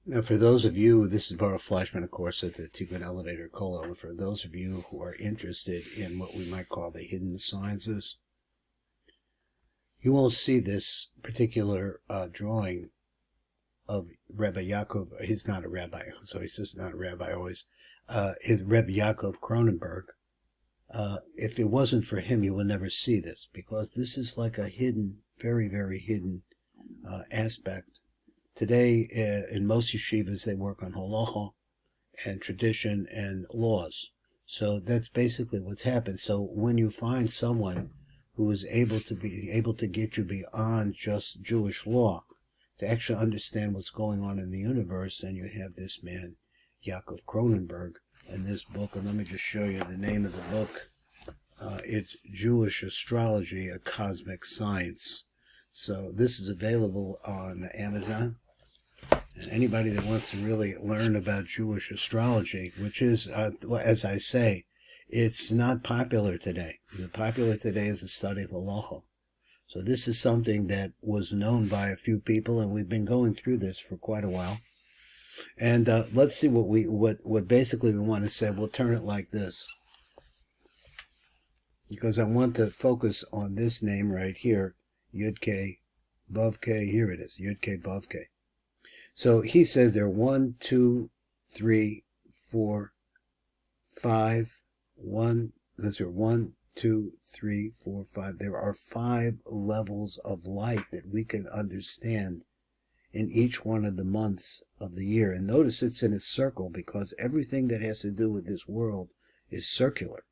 Now, for those of you, this is Baruch Fleischman, of course, at the Tikkun Elevator Kollel. For those of you who are interested in what we might call the hidden sciences, you won't see this particular drawing of Rabbi Yaakov. He's not a rabbi, so he says not a rabbi always. Is Rabbi Yaakov Kronenberg. If it wasn't for him, you would never see this, because this is like a hidden, very, very hidden aspect. Today, in most yeshivas, they work on halacha and tradition and laws. So that's basically what's happened. So when you find someone who is able to get you beyond just Jewish law, to actually understand what's going on in the universe, then you have this man, Yaakov Kronenberg, in this book. And let me just show you the name of the book. It's Jewish Astrology, a Cosmic Science. So this is available on Amazon. And anybody that wants to really learn about Jewish astrology, which is, as I say, it's not popular today. The popular today is the study of halacha. So this is something that was known by a few people, and we've been going through this for quite a while. And let's see what basically we want to say. We'll turn it like this, because I want to focus on this name right here, Yud K Vav K. Here it is, Yud K Vav K. So he says there are 1, 2, 3, 4, 5. 1, 2, 3, 4, 5. There are 5 levels of light that we can understand in each one of the months of the year. And notice it's in a circle, because everything that has to do with this world is circular.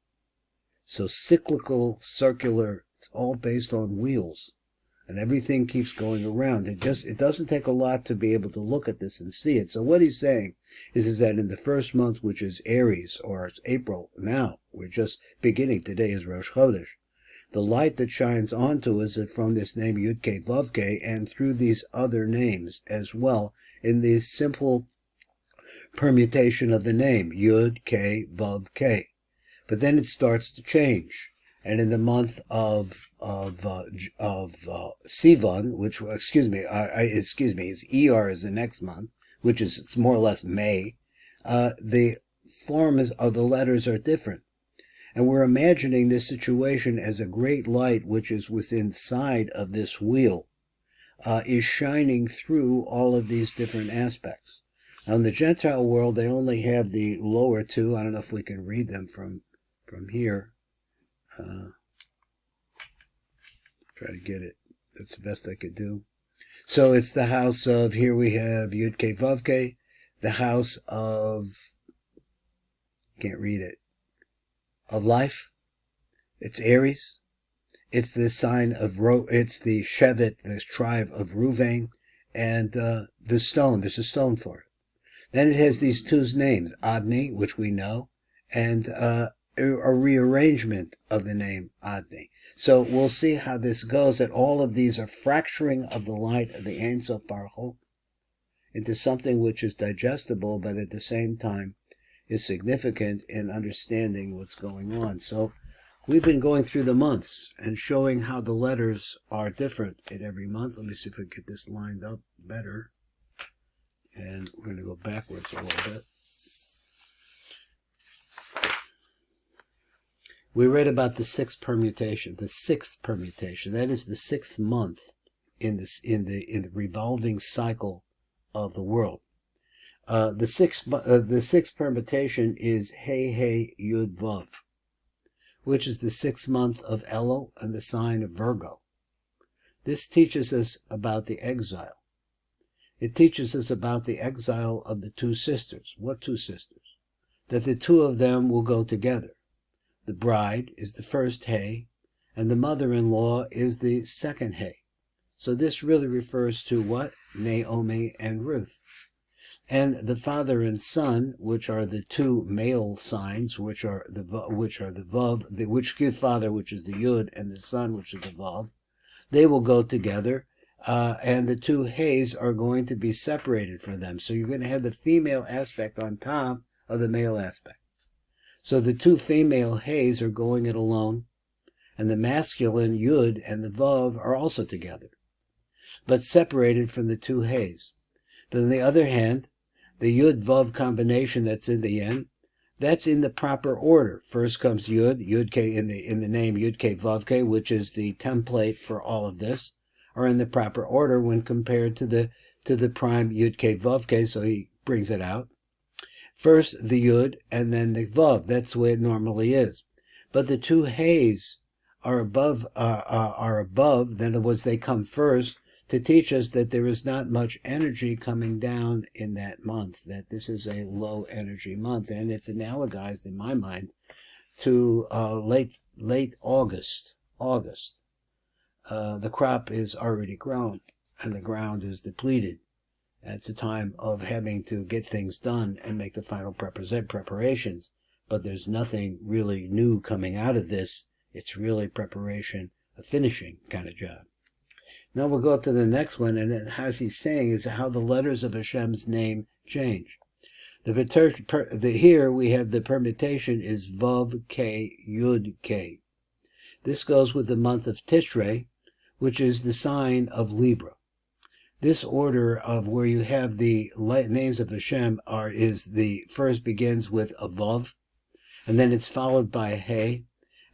So cyclical, circular, it's all based on wheels. And everything keeps going around. It doesn't take a lot to be able to look at this and see it. So what he's saying is that in the first month, which is Aries, or it's April now, we're just beginning, today is Rosh Chodesh, the light that shines onto us is from this name Yud K Vav K, and through these other names as well, in the simple permutation of the name, Yud K Vav K. But then it starts to change. And in the month of Sivan, which, is ER is the next month, which is, it's more or less May, the forms of the letters are different. And we're imagining this situation as a great light, which is within inside of this wheel, is shining through all of these different aspects. Now in the Gentile world, they only have the lower two. I don't know if we can read them from here. Try to get it. That's the best I could do. So it's the house of, here we have Yud K Vav K, the house of, can't read it, of life. It's Aries. It's the sign of, it's the Shevet, the tribe of Ruvain, and the stone, there's a stone for it. Then it has these two names, Adni, which we know, and a rearrangement of the name Adni. So we'll see how this goes, that all of these are fracturing of the light of the Ein Sof Baruch Hu into something which is digestible, but at the same time is significant in understanding what's going on. So we've been going through the months and showing how the letters are different in every month. Let me see if I can get this lined up better. And we're going to go backwards a little bit. We read about the sixth permutation. The sixth permutation, that is the 6th month in the revolving cycle of the world. The sixth permutation is Hey Yud Vav, which is the 6th month of Elul and the sign of Virgo. This teaches us about the exile. It teaches us about the exile of the 2 sisters. What 2 sisters? That the 2 of them will go together. The bride is the first Hey, and the mother-in-law is the second Hey. So this really refers to what? Naomi and Ruth. And the father and son, which are the 2 male signs, which are the Vav, which give father, which is the Yud, and the son, which is the Vav, they will go together, and the 2 Heys are going to be separated from them. So you're going to have the female aspect on top of the male aspect. So the 2 female Heys are going it alone, and the masculine Yud and the Vav are also together, but separated from the 2 Heys. But on the other hand, the Yud Vav combination that's in the end, that's in the proper order. First comes Yud, Yud K in the name Yud K Vav K, which is the template for all of this, are in the proper order when compared to the prime Yud K Vav K. So he brings it out. First the Yud and then the Vav. That's the way it normally is. But the two Heys are above. In other words, they come first to teach us that there is not much energy coming down in that month. That this is a low energy month, and it's analogized in my mind to late August. The crop is already grown, and the ground is depleted. It's a time of having to get things done and make the final preparations. But there's nothing really new coming out of this. It's really preparation, a finishing kind of job. Now we'll go to the next one, and as he's saying is how the letters of Hashem's name change. Here we have the permutation is Vav K Yud K. This goes with the month of Tishrei, which is the sign of Libra. This order of where you have the names of Hashem is the first begins with a Vav, and then it's followed by a He,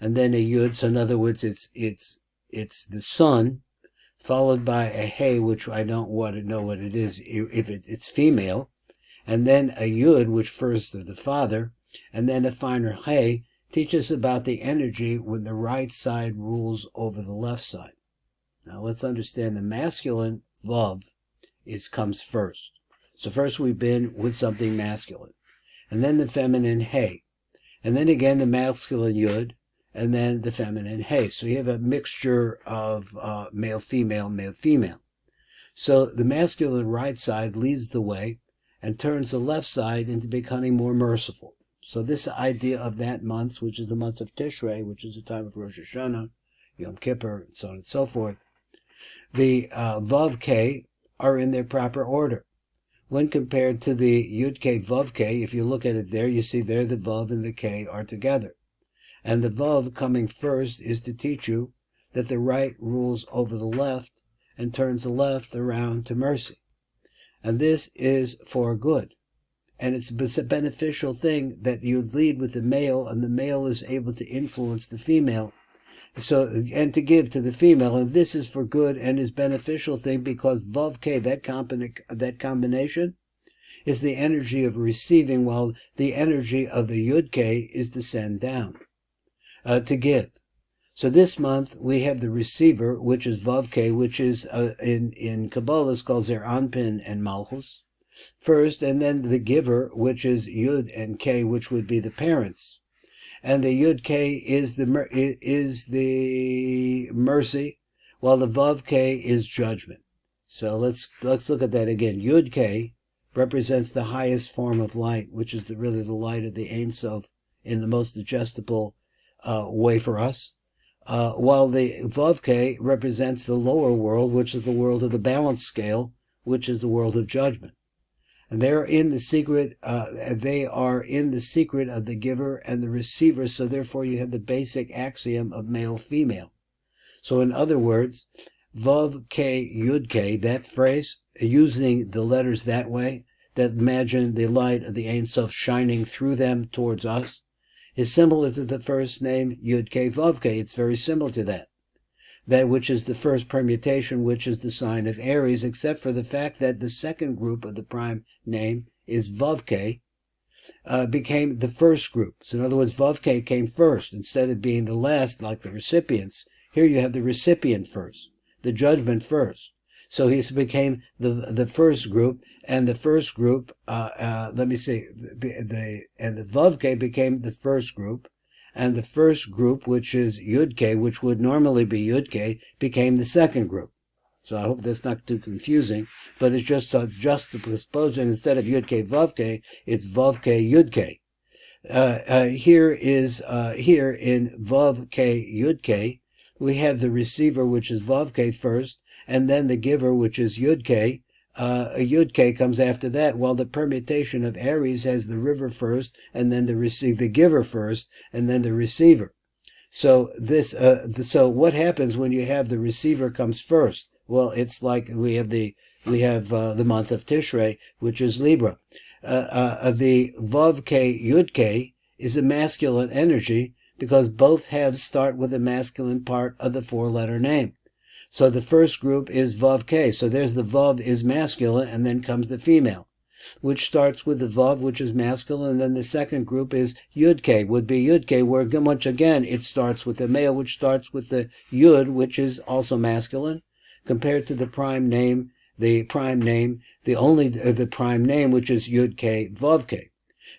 and then a Yud. So in other words, it's the sun, followed by a He, which I don't want to know what it is if it's female, and then a Yud, which refers to the father, and then a finer He teaches about the energy when the right side rules over the left side. Now let's understand the masculine Vav comes first. So first we've been with something masculine, and then the feminine He, and then again the masculine Yud, and then the feminine He. So you have a mixture of male-female, male-female. So the masculine right side leads the way and turns the left side into becoming more merciful. So this idea of that month, which is the month of Tishrei, which is the time of Rosh Hashanah, Yom Kippur, and so on and so forth, the Vav K are in their proper order. When compared to the Yud K Vav K, if you look at it there, you see there the Vav and the K are together. And the Vav coming first is to teach you that the right rules over the left and turns the left around to mercy. And this is for good. And it's a beneficial thing that you lead with the male, and the male is able to influence the female. So, and to give to the female, and this is for good and is beneficial thing because Vav K, that combination, is the energy of receiving, while the energy of the Yud K is to send down, to give. So this month we have the receiver, which is Vav K, which is in Kabbalah is called Zer Anpin and Malchus first, and then the giver, which is Yud and K, which would be the parents. And the Yud K is the mercy, while the Vav K is judgment. So let's look at that again. Yud K represents the highest form of light, which is really the light of the Ein Sof in the most digestible way for us. While the Vav K represents the lower world, which is the world of the balance scale, which is the world of judgment. And they are in the secret of the giver and the receiver, so therefore you have the basic axiom of male-female. So in other words, Vav K Yud K, that phrase, using the letters that way, that imagine the light of the Ein Sof shining through them towards us, is similar to the first name Yud K Vav K. It's very similar to that. That which is the first permutation, which is the sign of Aries, except for the fact that the second group of the prime name is Vav K, became the first group. So in other words, Vav K came first, instead of being the last like the recipients. Here you have the recipient first, the judgment first. So he became the first group, and the first group, the Vav K became the first group, and the first group, which is Yud K, which would normally be Yud K, became the second group. So I hope that's not too confusing, but it's just a juxtaposition. Instead of Yud K Vav K, it's Vav K Yud K. Here in Vav K Yud K, we have the receiver, which is Vav K first, and then the giver, which is Yud K. Yud K comes after that, while the permutation of Aries has the river first, and then the giver first, and then the receiver. So so what happens when you have the receiver comes first? Well, it's like we have the month of Tishrei, which is Libra, the Vav K Yud K is a masculine energy because both halves start with the masculine part of the four-letter name. So the first group is Vav K. So there's the Vav is masculine, and then comes the female, which starts with the Vav, which is masculine, and then the second group is Yud K, would be Yud K, where once again it starts with the male, which starts with the Yud, which is also masculine, compared to the prime name, the prime name, the prime name, which is Yud K, Vav K.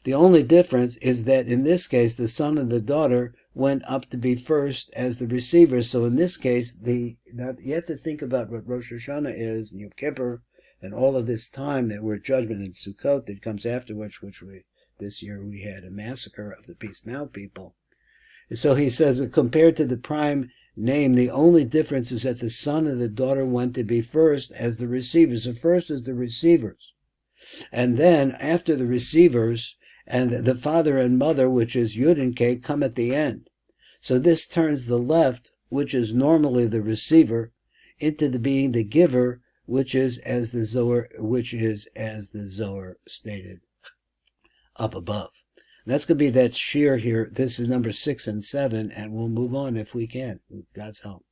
The only difference is that in this case, the son and the daughter went up to be first as the receivers. So in this case, you have to think about what Rosh Hashanah is, and Yom Kippur, and all of this time that we're judgment in Sukkot that comes afterwards, this year we had a massacre of the Peace Now people. So he says, compared to the prime name, the only difference is that the son and the daughter went to be first as the receivers. So first is the receivers. And then after the receivers, and the father and mother, which is Yud and K, come at the end. So this turns the left, which is normally the receiver, into being the giver, which is as the Zohar stated up above. That's going to be that shear here. This is number 6 and 7, and we'll move on if we can, with God's help.